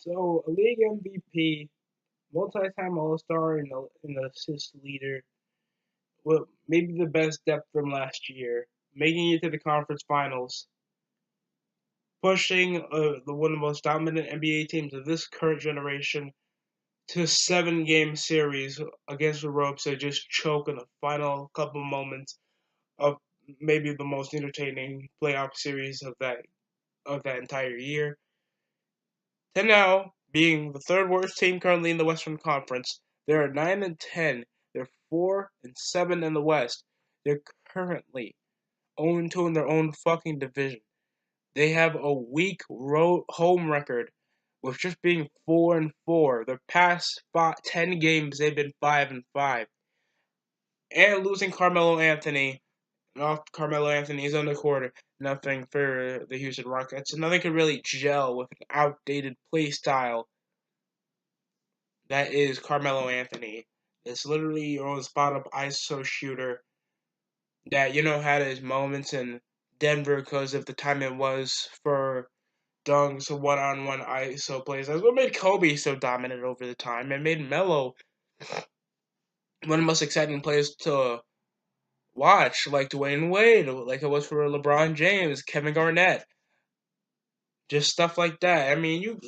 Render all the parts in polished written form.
So, a league MVP, multi-time All-Star, and an assist leader, well, maybe the best depth from last year, making it to the conference finals, pushing one of the most dominant NBA teams of this current generation to a seven-game series against the ropes that just choke in the final couple moments of maybe the most entertaining playoff series of that entire year. To now being the third worst team currently in the Western Conference, they're 9-10. They're 4-7 in the West. They're currently 0-2 in their own fucking division. They have a weak home record, with just being 4-4. Their past 10 games, they've been 5-5, and losing Carmelo Anthony. And off Carmelo Anthony's on the court, nothing for the Houston Rockets. Nothing can really gel with an outdated play style that is Carmelo Anthony. It's literally your own spot up ISO shooter that had his moments in Denver because of the time it was for dunks, one-on-one ISO plays. That's what made Kobe so dominant over the time and made Melo one of the most exciting players to watch, like Dwayne Wade, like it was for LeBron James, Kevin Garnett, just stuff like that. I mean,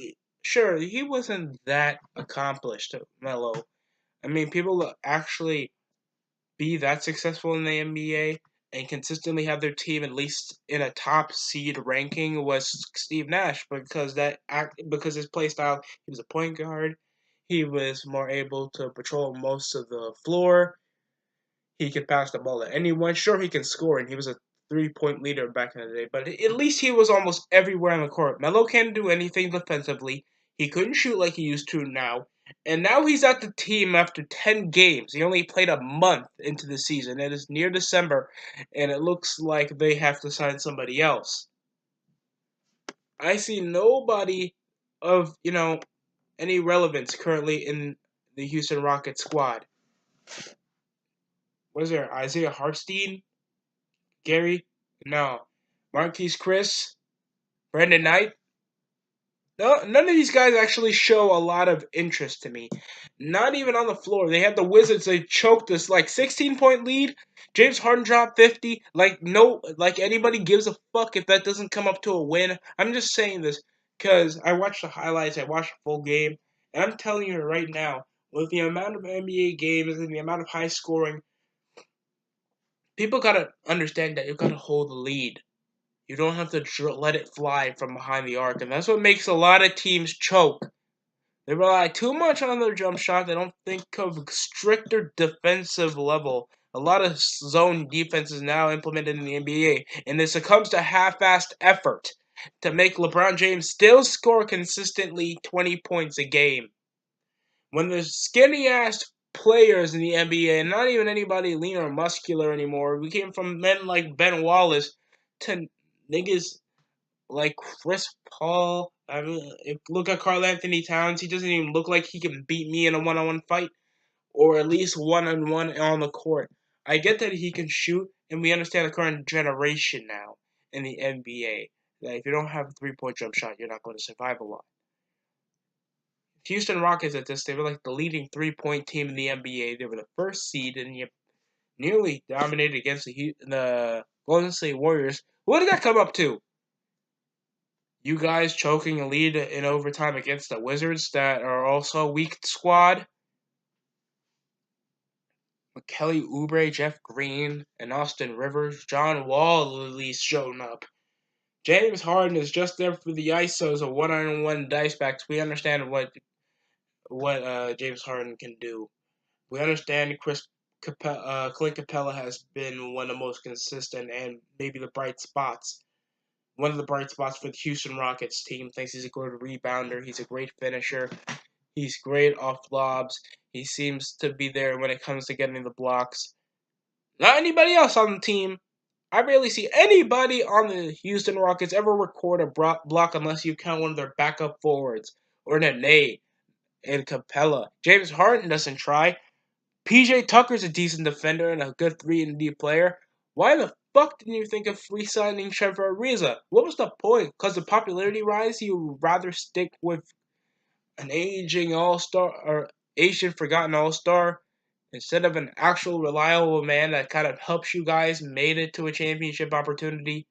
sure he wasn't that accomplished, Melo. I mean, people actually be that successful in the NBA and consistently have their team at least in a top seed ranking was Steve Nash because his play style, he was a point guard, he was more able to patrol most of the floor, he could pass the ball to anyone. Sure, he can score, and he was a 3-point leader back in the day, but at least he was almost everywhere on the court. Melo can't do anything defensively. He couldn't shoot like he used to now. And now he's at the team after 10 games. He only played a month into the season. It is near December, and it looks like they have to sign somebody else. I see nobody of, any relevance currently in the Houston Rockets squad. What is there? Isaiah Hartstein? Gary? No. Marquise Chris? Brandon Knight? No, none of these guys actually show a lot of interest to me. Not even on the floor. They had the Wizards. They choked this 16-point lead. James Harden dropped 50. Like anybody gives a fuck if that doesn't come up to a win. I'm just saying this because I watched the highlights. I watched the full game, and I'm telling you right now, with the amount of NBA games and the amount of high scoring, people gotta understand that you gotta hold the lead. You don't have to let it fly from behind the arc, and that's what makes a lot of teams choke. They rely too much on their jump shot. They don't think of stricter defensive level. A lot of zone defense is now implemented in the NBA, and it succumbs to half-assed effort to make LeBron James still score consistently 20 points a game. When there's skinny-ass players in the NBA, and not even anybody lean or muscular anymore, we came from men like Ben Wallace to niggas like Chris Paul. I mean, look at Karl Anthony Towns. He doesn't even look like he can beat me in a one-on-one fight, or at least one-on-one on the court. I get that he can shoot, and we understand the current generation now in the NBA that if you don't have a three-point jump shot, you're not going to survive a lot. Houston Rockets at this, they were like the leading three-point team in the NBA. They were the first seed, and you nearly dominated against the Golden State Warriors. What did that come up to? You guys choking a lead in overtime against the Wizards that are also a weak squad. Kelly Oubre, Jeff Green, and Austin Rivers. John Wall at least showing up. James Harden is just there for the ISOs of one-on-one dice backs. We understand what James Harden can do. We understand Clint Capella has been one of the most consistent and maybe the bright spots. One of the bright spots for the Houston Rockets team. Thinks he's a good rebounder. He's a great finisher. He's great off lobs. He seems to be there when it comes to getting the blocks. Not anybody else on the team. I rarely see anybody on the Houston Rockets ever record a block unless you count one of their backup forwards. Or Nene and Capella. James Harden doesn't try. PJ Tucker's a decent defender and a good 3-and-D player. Why the fuck didn't you think of re-signing Trevor Ariza? What was the point? Because the popularity rise, you would rather stick with an aging all-star or Asian forgotten all-star instead of an actual reliable man that kind of helps you guys made it to a championship opportunity.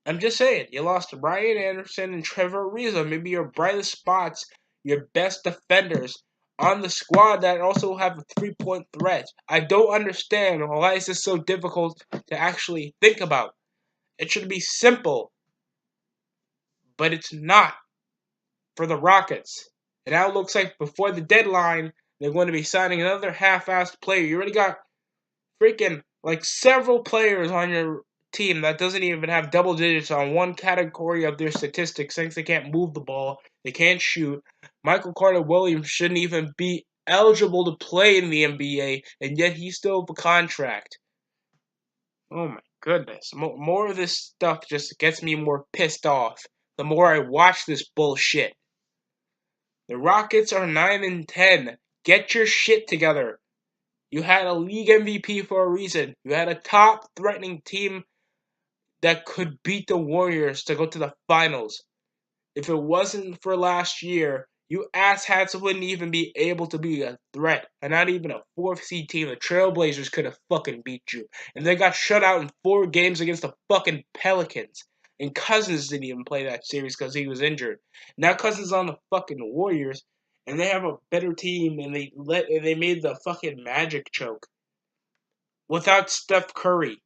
I'm just saying, you lost Ryan Anderson and Trevor Ariza, maybe your brightest spots, your best defenders on the squad that also have a three-point threat. I don't understand why is this so difficult to actually think about. It should be simple, but it's not for the Rockets. It now looks like before the deadline, they're going to be signing another half-assed player. You already got freaking like several players on your team that doesn't even have double digits on one category of their statistics since they can't move the ball, they can't shoot. Michael Carter Williams shouldn't even be eligible to play in the NBA, and yet he's still have a contract. Oh my goodness. More of this stuff just gets me more pissed off the more I watch this bullshit. The Rockets are 9-10. Get your shit together. You had a league MVP for a reason. You had a top threatening team that could beat the Warriors to go to the finals. If it wasn't for last year, you asshats wouldn't even be able to be a threat. And not even a 4th seed team. The Trailblazers could have fucking beat you. And they got shut out in 4 games against the fucking Pelicans. And Cousins didn't even play that series because he was injured. Now Cousins on the fucking Warriors, and they have a better team, and they made the fucking Magic choke without Steph Curry.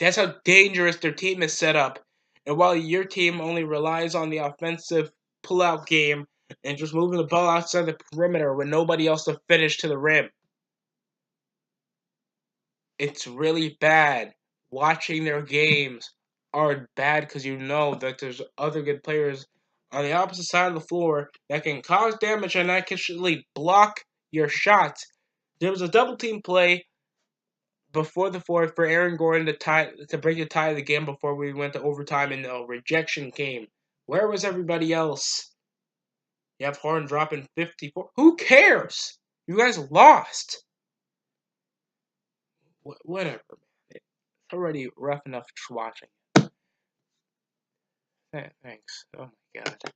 That's how dangerous their team is set up. And while your team only relies on the offensive pullout game and just moving the ball outside the perimeter with nobody else to finish to the rim, it's really bad. Watching their games are bad because you know that there's other good players on the opposite side of the floor that can cause damage and actually block your shots. There was a double team play before the fourth for Aaron Gordon to break the tie of the game before we went to overtime and the rejection came. Where was everybody else? You have Harden dropping 54. Who cares? You guys lost. Whatever, man. It's already rough enough watching. Thanks. Oh my god.